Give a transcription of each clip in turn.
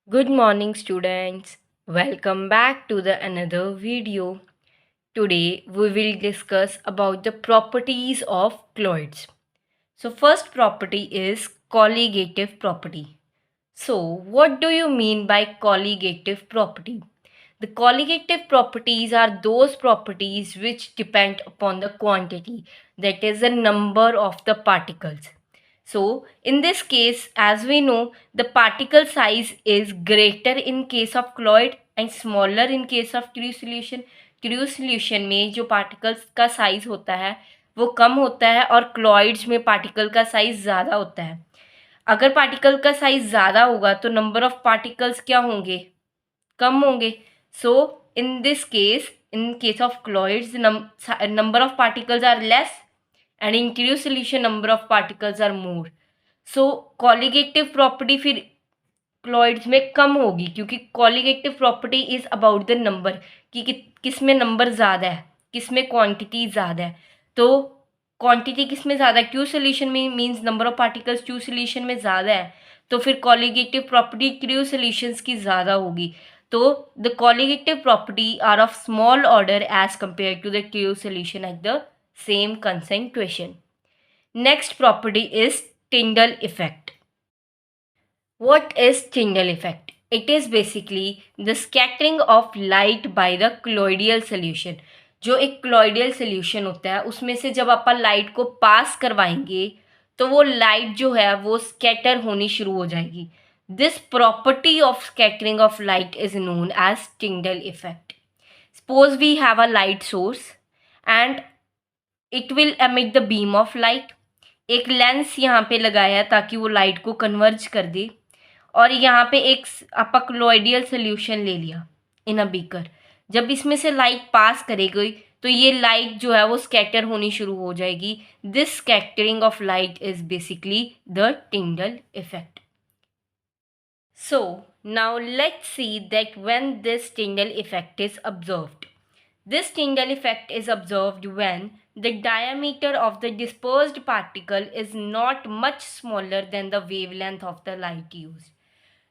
Good morning, students. Welcome back to the another video. Today we will discuss about the properties of colloids. So first property is colligative property. So what do you mean by colligative property? The colligative properties are those properties which depend upon the quantity, that is the number of the particles. So in this case, as we know, the particle size is greater in case of colloid and smaller in case of true solution. True solution में जो particles का size होता है वो कम होता है और colloids में particle का size ज़्यादा होता है. अगर particle का size ज़्यादा होगा तो number of particles क्या होंगे? कम होंगे. So in this case, in case of colloids, number of particles are less and in true solution number of particles are more. So colligative property फिर colloids में कम होगी क्योंकि colligative property is about the number कि किस में number ज़्यादा है, किस में क्वांटिटी ज़्यादा है. तो क्वांटिटी किस में ज़्यादा है? ट्रू सोल्यूशन में means number of particles true solution में ज़्यादा है तो फिर colligative property ट्रू सोल्यूशंस की ज़्यादा होगी. तो the colligative property are of small order as compared to the true solution at the same concentration. Next property is Tyndall effect. What is Tyndall effect? It is basically the scattering of light by the colloidal solution. जो एक colloidal solution होता है उसमें से जब आप light को पास करवाएंगे तो वो लाइट जो है वो स्कैटर होनी शुरू हो जाएगी. This property of scattering of light is known as Tyndall effect. Suppose we have a light source and it will emit the beam of light. एक लेंस यहाँ पे लगाया ताकि वो लाइट को कन्वर्ज कर दे और यहाँ पे एक आपका कोलॉइडल सोल्यूशन ले लिया इन अ बीकर. जब इसमें से लाइट पास करेगी तो ये लाइट जो है वो स्कैटर होनी शुरू हो जाएगी. This scattering of light is basically the Tyndall effect. So now let's see that when this Tyndall effect is observed. This Tyndall effect is observed when the diameter of the dispersed particle is not much smaller than the wavelength of the light used.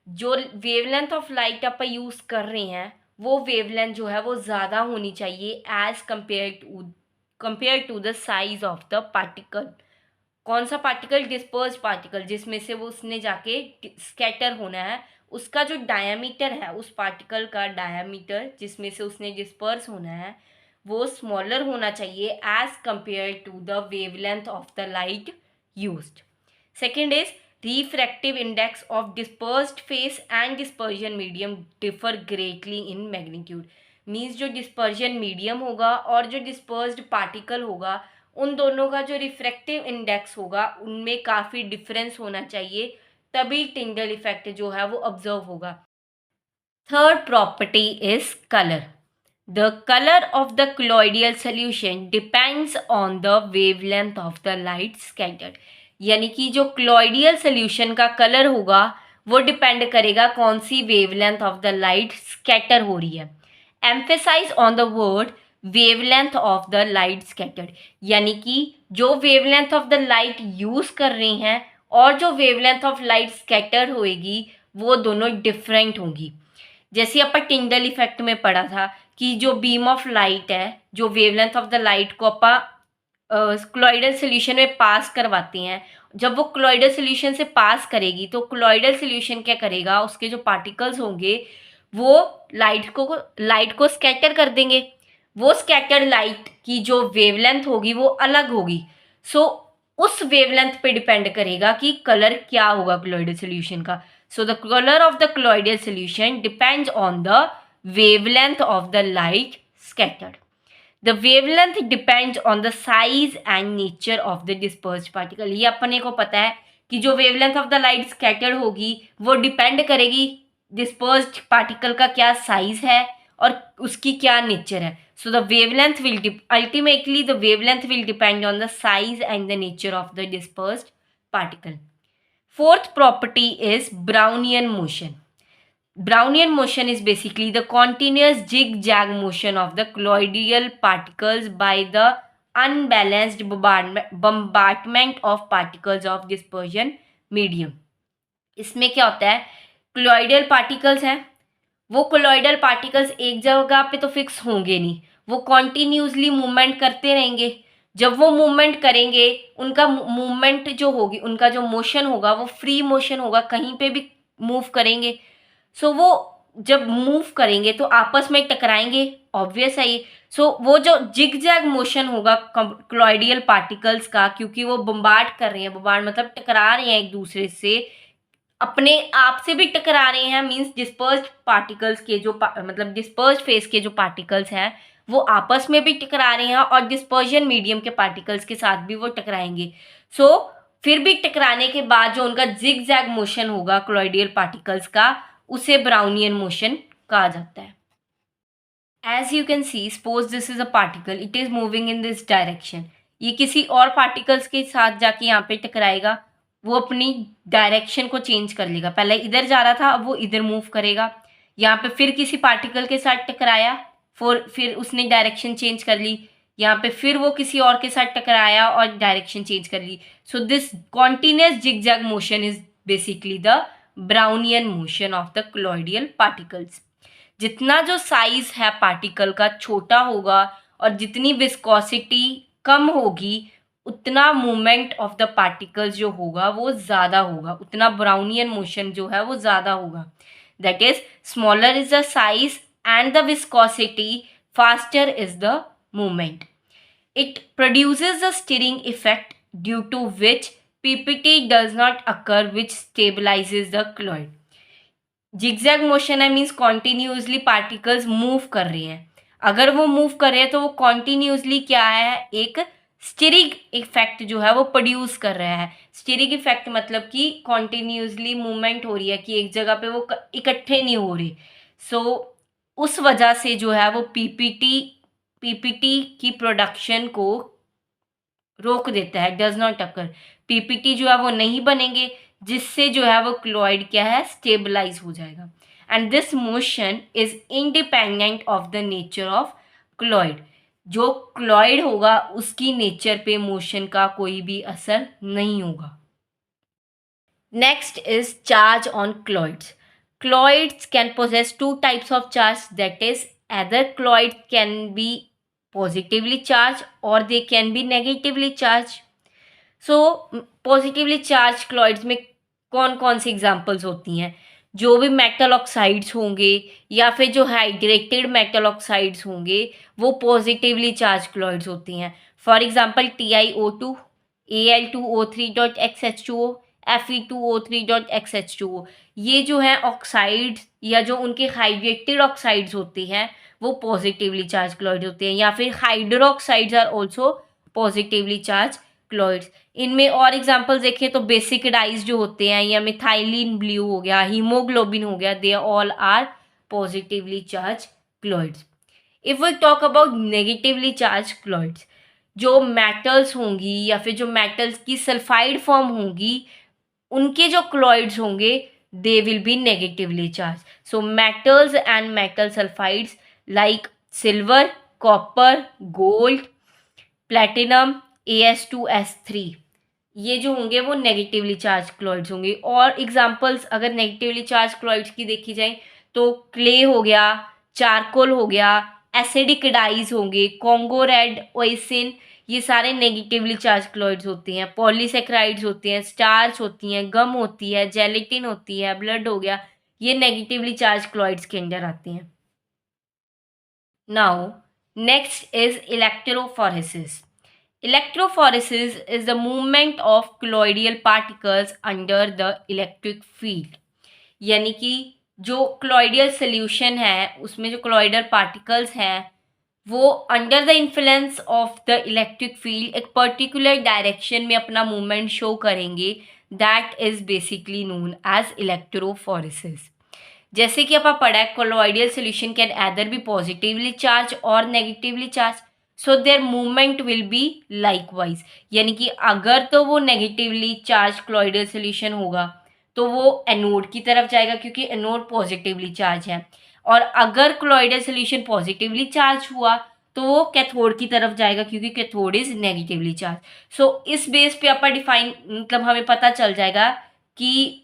जो wavelength of light आप use कर रहे हैं वो wavelength जो है वो ज़्यादा होनी चाहिए as compared to the size of the particle. कौन सा पार्टिकल? डिस्पर्स पार्टिकल, जिसमें से वो उसने जाके स्कैटर होना है. उसका जो डायामीटर है उस पार्टिकल का डायामीटर जिसमें से उसने डिस्पर्स होना है वो स्मॉलर होना चाहिए as compared to the wavelength of the light used. Second is refractive index of dispersed phase and dispersion medium differ greatly in magnitude. Means जो डिस्पर्जन मीडियम होगा और जो डिस्पर्स्ड पार्टिकल होगा उन दोनों का जो रिफ्रैक्टिव इंडेक्स होगा उनमें काफ़ी डिफरेंस होना चाहिए तभी टिंडल इफेक्ट जो है वो ऑब्जर्व होगा. Third property is colour. The colour of the colloidal solution depends on the wavelength of the light scattered. यानी कि जो colloidal solution का कलर होगा वो डिपेंड करेगा कौन सी wavelength of the light scatter हो रही है. Emphasize on the word wavelength of the light scattered. यानी कि जो wavelength of the light use कर रही हैं और जो वेवलेंथ ऑफ लाइट स्कैटर होएगी वो दोनों डिफरेंट होंगी. जैसे अपन टिंडल इफेक्ट में पढ़ा था कि जो बीम ऑफ लाइट है जो वेवलेंथ ऑफ द लाइट को अपन क्लोइडल सोल्यूशन में पास करवाते हैं, जब वो क्लोइडल सोल्यूशन से पास करेगी तो क्लोइडल सोल्यूशन क्या करेगा, उसके जो पार्टिकल्स होंगे वो लाइट को स्कैटर कर देंगे. वो स्कैटर्ड लाइट की जो वेवलेंथ होगी वो अलग होगी. सो उस वेवलेंथ पे डिपेंड करेगा कि कलर क्या होगा colloidal solution का. So the color of the colloidal solution depends on the wavelength of the light scattered. The wavelength depends on the size and nature of the dispersed particle. ये अपने को पता है कि जो wavelength of the light scattered होगी वो depend करेगी dispersed particle का क्या साइज है और उसकी क्या नेचर है. So the wavelength will ultimately the wavelength will depend on the size and the nature of the dispersed particle. Fourth property is Brownian motion. Brownian motion is basically the continuous zigzag motion of the colloidal particles by the unbalanced bombardment of particles of dispersion medium. इसमें क्या होता है क्लॉइडल particles हैं, वो क्लॉइडल particles एक जगह पे तो फिक्स होंगे नहीं, वो कॉन्टिन्यूसली मूवमेंट करते रहेंगे। जब वो मूवमेंट करेंगे, उनका मूवमेंट जो होगी, उनका जो मोशन होगा वो फ्री मोशन होगा, कहीं पे भी मूव करेंगे। सो वो जब मूव करेंगे तो आपस में टकराएंगे, ऑब्वियस है ये। सो वो जो जिग जैग मोशन होगा क्लॉइडियल पार्टिकल्स का, क्योंकि वो बम्बार्ड कर रहे हैं, बम्बार्ड मतलब टकरा रहे हैं एक दूसरे से, अपने आप से भी टकरा रहे हैं, मींस डिस्पर्स्ड पार्टिकल्स के जो मतलब डिस्पर्स्ड फेस के जो पार्टिकल्स हैं वो आपस में भी टकरा रहे हैं, और डिस्पर्जन मीडियम के पार्टिकल्स के साथ भी वो टकराएंगे। सो फिर भी टकराने के बाद जो उनका जिग जैग मोशन होगा क्लॉइडियल पार्टिकल्स का, उसे ब्राउनियन मोशन कहा जाता है। As you can see, suppose this is a particle, it is moving in this direction. ये किसी और पार्टिकल्स के साथ जाके यहाँ पे टकराएगा, वो अपनी डायरेक्शन को चेंज कर लेगा, पहले इधर जा रहा था अब वो इधर मूव करेगा। यहाँ पे फिर किसी पार्टिकल के साथ टकराया, फिर उसने डायरेक्शन चेंज कर ली। यहाँ पे फिर वो किसी और के साथ टकराया और डायरेक्शन चेंज कर ली। So this continuous zigzag motion is basically the Brownian motion of the colloidal particles. जितना जो साइज है पार्टिकल का छोटा होगा और जितनी विस्कोसिटी कम होगी, उतना मूवमेंट ऑफ द पार्टिकल्स जो होगा वो ज़्यादा होगा, उतना ब्राउनियन मोशन जो है वो ज़्यादा होगा। That is smaller is the size and the viscosity, faster is the movement. It produces a stirring effect due to which PPT does not occur, which stabilizes the colloid. Zigzag motion है, means continuously particles move कर रहे हैं। अगर वो move कर रहे हैं तो वो कॉन्टिन्यूसली क्या है, एक स्टिरिंग इफेक्ट जो है वो प्रोड्यूस कर रहा है। स्टिरिंग इफेक्ट मतलब कि कॉन्टिन्यूसली मूवमेंट हो रही है, कि एक जगह पे वो इकट्ठे नहीं हो रहे। सो उस वजह से जो है वो पीपीटी की प्रोडक्शन को रोक देता है, डज नॉट अकर। पीपीटी जो है वो नहीं बनेंगे, जिससे जो है वो क्लॉइड क्या है, स्टेबलाइज हो जाएगा। And this motion is independent of the nature of colloid. जो क्लॉइड होगा उसकी नेचर पे मोशन का कोई भी असर नहीं होगा। Next is charge on colloids. Cloids can possess two types of charge, that is, either cloid can be positively charged or they can be negatively charged. So positively charge colloids में कौन कौन सी examples होती हैं? जो भी metal oxides होंगे या फिर जो हाइड्रेटेड मेटल ऑक्साइड्स होंगे वो पॉजिटिवली चार्ज क्लॉइड्स होती हैं। For example TiO2, Al2O3.XH2O, Fe2O3.XH2O, ये जो हैं ऑक्साइड्स या जो उनके हाइड्रेटेड ऑक्साइड्स होते हैं वो पॉजिटिवली चार्ज क्लॉइड होते हैं। या फिर hydroxides are also positively charge colloids. इनमें और एग्जांपल्स देखें तो बेसिक डाइज जो होते हैं, या मिथाइलिन ब्लू हो गया, हीमोग्लोबिन हो गया, they all are positively charge colloids. If we talk about negatively charge colloids, जो मेटल्स होंगी या फिर जो मेटल्स की सल्फाइड फॉर्म होंगी, उनके जो क्लॉइड्स होंगे they will be negatively charge. So metals and metal sulphides like silver, copper, gold, platinum, AS2S3, ये जो होंगे वो नेगेटिवली चार्ज क्लॉइड्स होंगे। और एग्जांपल्स अगर नेगेटिवली चार्ज क्लॉइड्स की देखी जाए तो क्ले हो गया, चारकोल हो गया, एसिडिक डाइज होंगे, कॉन्गो रेड, ओइसिन, ये सारे नेगेटिवली चार्ज क्लॉइड्स होते हैं। पॉलीसेक्राइड्स होते हैं, स्टार्च होती हैं, गम होती है, जेलेटिन होती है, ब्लड हो गया, ये नेगेटिवली चार्ज क्लॉइड्स के अंदर आते हैं। Now next is electrophoresis. Electrophoresis is the movement of colloidal particles under the electric field। यानी कि जो colloidal solution है उसमें जो colloidal particles हैं वो under the influence of the electric field एक पर्टिकुलर डायरेक्शन में अपना मूवमेंट शो करेंगे। That is basically known as electrophoresis. जैसे कि आपका पढ़ा है, colloidal solution can either be positively charge और negatively charge, so their movement will be likewise. यानी कि अगर तो वो नेगेटिवली चार्ज क्लोइडल सोल्यूशन होगा तो वो एनोड की तरफ जाएगा, क्योंकि एनोड पॉजिटिवली चार्ज है। और अगर क्लोइडल सोल्यूशन पॉजिटिवली चार्ज हुआ तो वो कैथोड की तरफ जाएगा, क्योंकि कैथोड इज नेगेटिवली चार्ज। सो इस बेस पे आपका डिफाइन मतलब हमें पता चल जाएगा कि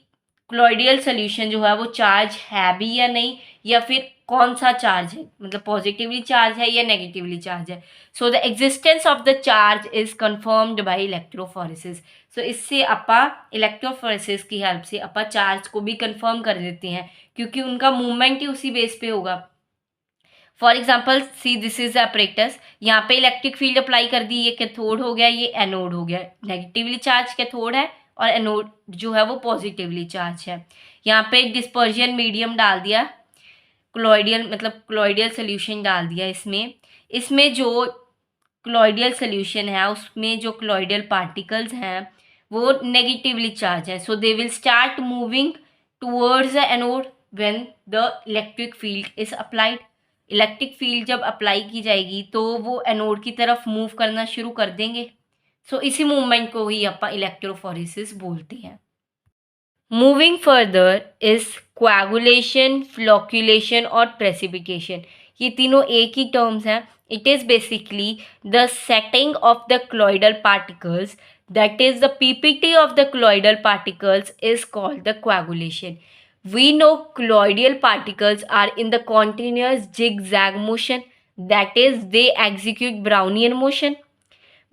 क्लॉइडियल सोल्यूशन जो है वो चार्ज है भी या नहीं, या फिर कौन सा चार्ज है, मतलब पॉजिटिवली चार्ज है या नेगेटिवली चार्ज है। So the existence of the charge is confirmed by electrophoresis. सो इससे अपा इलेक्ट्रोफोरेसिस की हेल्प से अपा चार्ज को भी कंफर्म कर देते हैं, क्योंकि उनका मूवमेंट ही उसी बेस पे होगा। For example see this is apparatus, यहाँ पे इलेक्ट्रिक फील्ड अप्लाई कर दी, ये कैथोड हो गया, ये एनोड हो गया। नेगेटिवली चार्ज कैथोड है और एनोड जो है वो पॉजिटिवली चार्ज है। यहाँ पे डिस्पर्जन मीडियम डाल दिया, क्लॉइडियल मतलब क्लॉइडियल सोल्यूशन डाल दिया। इसमें इसमें जो क्लॉइडियल सोल्यूशन है उसमें जो क्लॉइडियल पार्टिकल्स हैं वो नेगेटिवली चार्ज है। So they will start moving towards the anode when the electric field is applied. Electric field जब अप्लाई की जाएगी तो वो एनोड की तरफ मूव करना शुरू कर देंगे। सो इसी मूवमेंट को ही अपन इलेक्ट्रोफोरेसिस बोलते हैं। Moving further is coagulation, flocculation और प्रेसिपिटेशन। ये तीनों एक ही टर्म्स हैं। It is basically the setting of the colloidal particles, that is the ppt of the colloidal particles is called the coagulation. We know colloidal particles are in the continuous zigzag motion, that is they execute Brownian motion.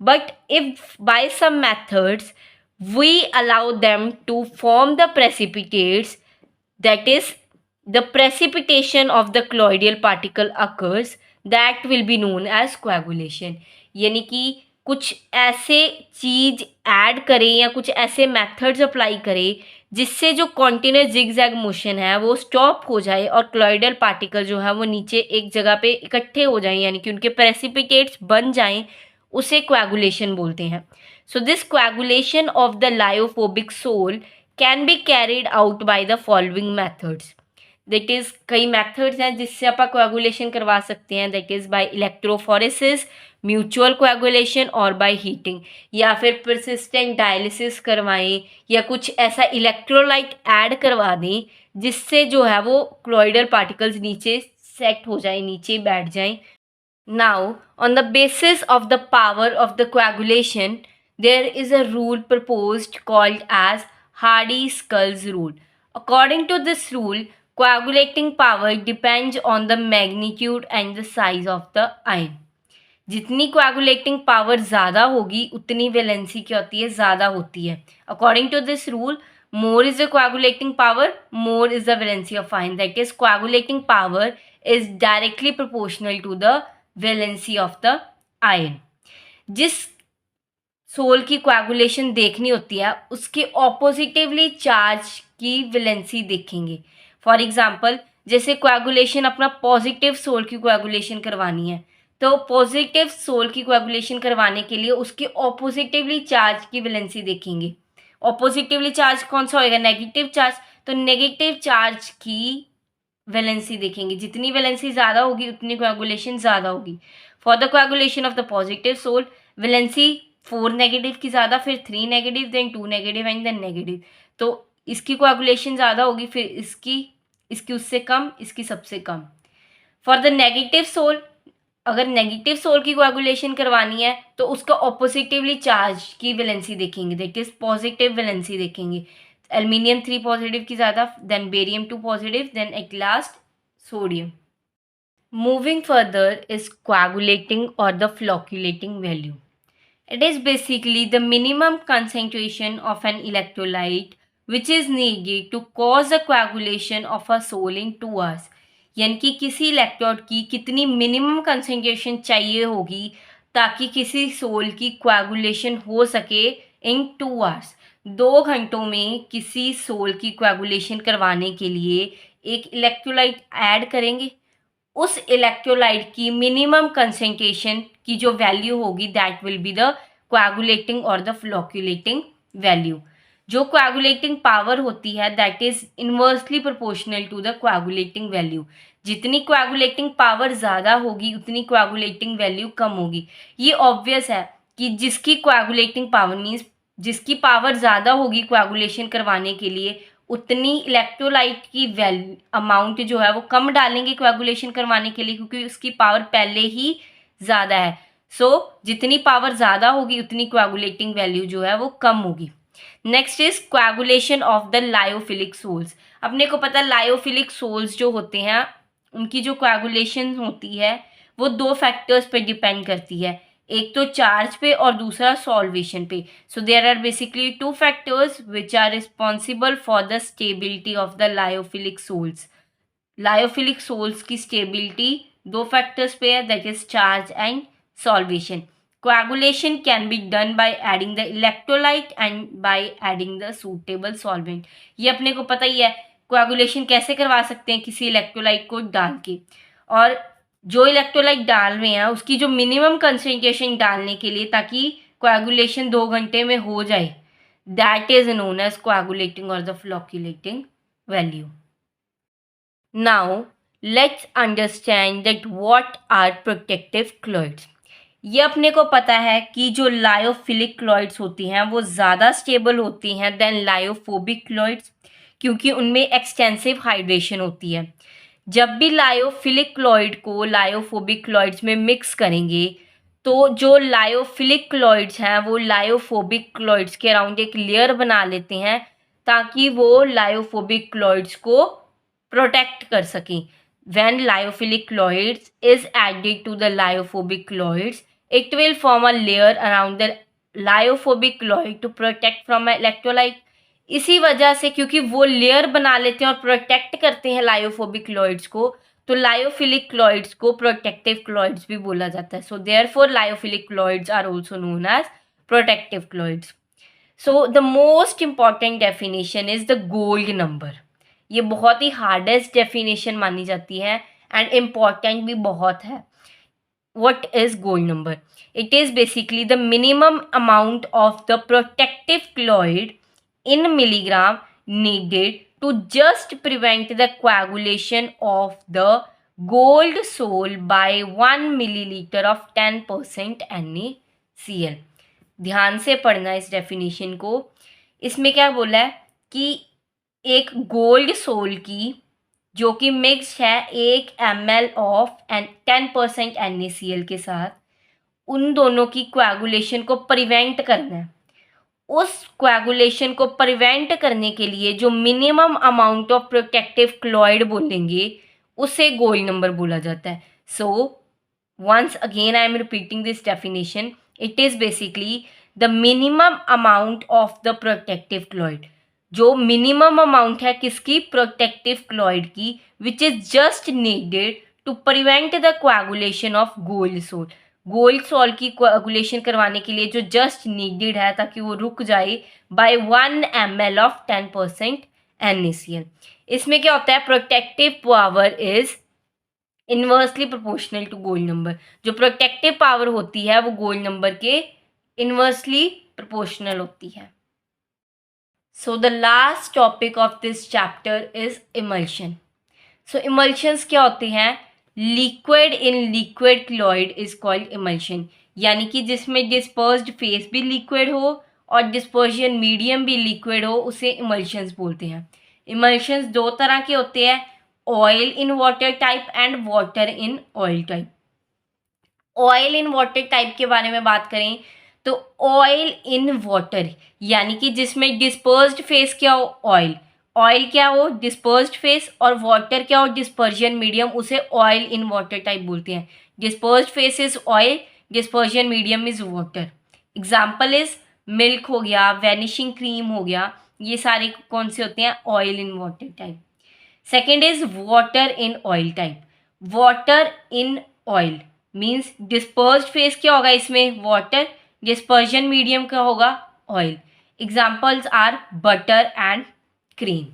But if by some methods we allow them to form the precipitates, that is the precipitation of the colloidal particle occurs, that will be known as coagulation. यानी कि कुछ ऐसे चीज add करें या कुछ ऐसे methods apply करें जिससे जो कॉन्टिन्यूस जिगजैग मोशन है वो स्टॉप हो जाए और क्लॉइडल पार्टिकल जो है वो नीचे एक जगह पे इकट्ठे हो जाएं, यानी कि उनके प्रेसिपिटेट्स बन जाएं, उसे कोएगुलेशन बोलते हैं। So this coagulation of the lyophobic sol can be carried out by the following methods. That is कई मेथड्स हैं जिससे आप कोएगुलेशन करवा सकते हैं। That is by electrophoresis, mutual coagulation और बाय हीटिंग, या फिर परसिस्टेंट डायलिसिस करवाएं या कुछ ऐसा इलेक्ट्रोलाइट ऐड करवा दें जिससे जो है वो क्लॉइडल पार्टिकल्स नीचे सेट हो जाए, नीचे बैठ जाएं। Now, on the basis of the power of the coagulation, there is a rule proposed called as Hardy-Skulls rule. According to this rule, coagulating power depends on the magnitude and the size of the ion. जितनी coagulating power ज़्यादा होगी उतनी valency क्या होती है, ज़्यादा होती है। According to this rule, more is the coagulating power, more is the valency of ion. That is, coagulating power is directly proportional to the valency of the ion. जिस सोल की कोएगुलेशन देखनी होती है उसके ऑपोजिटिवली चार्ज की valency देखेंगे। For example, जैसे coagulation अपना पॉजिटिव सोल की कोएगुलेशन करवानी है तो पॉजिटिव सोल की कोएगुलेशन करवाने के लिए उसके ऑपोजिटिवली चार्ज की वैलेंसी देखेंगे। ऑपोजिटिवली चार्ज कौन सा होएगा, नेगेटिव चार्ज, तो नेगेटिव चार्ज की वैलेंसी देखेंगे। जितनी वैलेंसी ज़्यादा होगी उतनी कोएगुलेशन ज़्यादा होगी। For the coagulation of the positive sol, valency 4 negative की ज़्यादा, फिर 3 negative, then 2 negative and then negative. तो इसकी कोएगुलेशन ज़्यादा होगी, फिर इसकी उससे कम, इसकी सबसे कम। फॉर द नेगेटिव सोल, अगर नेगेटिव सोल की कोएगुलेशन करवानी है तो उसका ऑपोजिटिवली चार्ज की वैलेंसी देखेंगे, दैट इज पॉजिटिव वैलेंसी देखेंगे। एल्यूमिनियम 3 पॉजिटिव की ज़्यादा, then barium 2 positive, then at last sodium. Moving further is coagulating और the flocculating value. It is basically the minimum concentration of an electrolyte which is needed to cause the coagulation of a soul in 2 hours. यानी कि किसी electrode की कितनी minimum concentration चाहिए होगी ताकि किसी सोल की कोएगुलेशन हो सके इन 2 hours। 2 घंटों में किसी सोल की कोएगुलेशन करवाने के लिए एक इलेक्ट्रोलाइट ऐड करेंगे। उस इलेक्ट्रोलाइट की मिनिमम कंसेंट्रेशन की जो वैल्यू होगी that will be the coagulating और द फ्लोक्यूलेटिंग वैल्यू। जो कोएगुलेटिंग पावर होती है that is inversely proportional to the coagulating value. जितनी कोएगुलेटिंग पावर ज़्यादा होगी उतनी कोएगुलेटिंग वैल्यू कम होगी। ये ऑब्वियस है कि जिसकी कोएगुलेटिंग पावर मीन्स जिसकी पावर ज़्यादा होगी कोएगुलेशन करवाने के लिए उतनी इलेक्ट्रोलाइट की वैल्यू अमाउंट जो है वो कम डालेंगे कोएगुलेशन करवाने के लिए, क्योंकि उसकी पावर पहले ही ज़्यादा है। सो जितनी पावर ज़्यादा होगी उतनी कोएगुलेटिंग वैल्यू जो है वो कम होगी। Next is coagulation of the lyophilic sols. अपने को पता है लायोफिलिक सोल्स जो होते हैं उनकी जो कोएगुलेशन होती है वो दो फैक्टर्स पे डिपेंड करती है, एक तो चार्ज पे और दूसरा सॉल्वेशन पे। So there are basically two factors which are responsible for the stability of the lyophilic sols. Lyophilic sols की स्टेबिलिटी दो फैक्टर्स पे है, that is charge and solvation. Coagulation can be done by adding the electrolyte and by adding the suitable solvent. ये अपने को पता ही है coagulation कैसे करवा सकते हैं, किसी इलेक्ट्रोलाइट को डाल के। और जो इलेक्ट्रोलाइट डाल रहे हैं उसकी जो मिनिमम कंसंट्रेशन डालने के लिए ताकि कोएगुलेशन 2 घंटे में हो जाए, that is known as coagulating और the flocculating value. Now, let's understand that what are protective cloids. ये अपने को पता है कि जो लायोफिलिक क्लॉइड्स होती हैं वो ज़्यादा स्टेबल होती हैं देन लायोफोबिक क्लॉइड्स, क्योंकि उनमें एक्सटेंसिव हाइड्रेशन होती है। जब भी लायोफिलिक क्लॉइड को लायोफोबिक क्लॉइड्स में मिक्स करेंगे तो जो लायोफिलिक क्लॉइड्स हैं वो लायोफोबिक क्लॉइड्स के अराउंड एक लेयर बना लेते हैं ताकि वो लायोफोबिक क्लॉइड्स को प्रोटेक्ट कर सकें। When lyophilic chlorides is added to the lyophobic chlorides, it will form a layer around the lyophobic chloride to protect from electrolyte. इसी वजह से क्योंकि वो लेयर बना लेते हैं और प्रोटेक्ट करते हैं लायोफोबिक क्लॉइड्स को, तो लायोफिलिक क्लॉइड्स को प्रोटेक्टिव क्लॉइड्स भी बोला जाता है। So therefore lyophilic colloids are also known as protective colloids. So the most important definition is the gold number. ये बहुत ही हार्डेस्ट डेफिनेशन मानी जाती है एंड इम्पॉर्टेंट भी बहुत है। What is gold number? It is basically the minimum amount of the protective colloid in milligram needed to just prevent the coagulation of the gold sol by 1 milliliter of 10% NaCl. ध्यान से पढ़ना इस definition को। इसमें क्या बोला है कि एक गोल्ड सोल की जो कि मिक्स है 1 ml ऑफ 10% NaCl के साथ, उन दोनों की कोएगुलेशन को प्रिवेंट करना है। उस कोएगुलेशन को प्रिवेंट करने के लिए जो मिनिमम अमाउंट ऑफ प्रोटेक्टिव क्लॉइड बोलेंगे उसे गोल्ड नंबर बोला जाता है। सो once again I am repeating this definition, it is basically the minimum amount of the protective colloid। जो मिनिमम अमाउंट है किसकी, प्रोटेक्टिव क्लॉइड की, which is just needed to prevent the coagulation of gold sol. Gold sol की coagulation करवाने के लिए जो just needed है ताकि वो रुक जाए बाय 1 ml ऑफ 10% NaCl। इसमें क्या होता है, protective power is inversely proportional to gold number. जो प्रोटेक्टिव पावर होती है वो गोल्ड नंबर के इनवर्सली प्रोपोर्शनल होती है। So the last topic of this chapter is emulsion. So emulsions क्या होते हैं, liquid in liquid colloid is called emulsion, यानी कि जिसमें dispersed phase भी liquid हो और dispersion medium भी liquid हो उसे emulsions बोलते हैं। emulsions दो तरह के होते हैं, oil in water type and water in oil type। oil in water type के बारे में बात करें तो ऑयल इन वाटर यानी कि जिसमें डिस्पर्स्ड फेस क्या हो, ऑयल, ऑयल क्या हो, डिस्पर्स्ड फेस, और वाटर क्या हो, डिस्पर्जन मीडियम, उसे ऑयल इन वाटर टाइप बोलते हैं। Dispersed phase is oil, dispersion medium is water. Example is milk हो गया, वैनिशिंग क्रीम हो गया, ये सारे कौन से होते हैं, oil in water type. Second is water in oil type. Water in oil means dispersed phase क्या होगा इसमें, वाटर, डिस्पर्जन मीडियम क्या होगा, oil. Examples are butter and cream.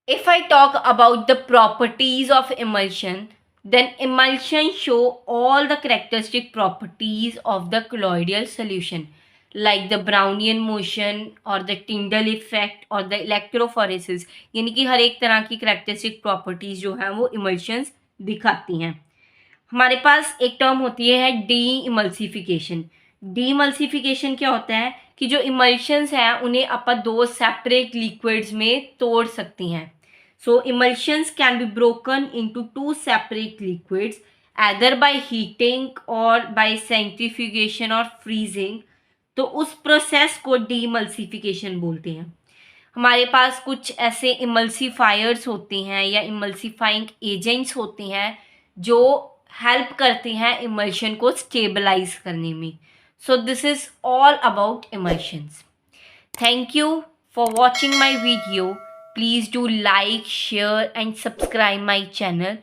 If I talk about the properties of emulsion, then emulsion show all the characteristic properties of the colloidal solution like the Brownian motion or the Tyndall effect or the electrophoresis, यानी कि हर एक तरह की characteristic properties जो हैं वो emulsions दिखाती हैं। हमारे पास एक टर्म होती है डी इमल्सिफिकेशन। डी इमल्सिफिकेशन क्या होता है कि जो इमल्शंस हैं उन्हें अपन दो सेपरेट लिक्विड्स में तोड़ सकती हैं। So emulsions can be broken into two separate liquids either by heating or by centrifugation or freezing तो उस प्रोसेस को डीमल्सिफिकेशन बोलते हैं। हमारे पास कुछ ऐसे इमल्सिफायर्स होते हैं या इमल्सिफाइंग एजेंट्स होते हैं जो हेल्प करते हैं इमल्शन को स्टेबलाइज करने में। So this is all about emulsions. Thank you for watching my video. Please do like, share and subscribe my channel.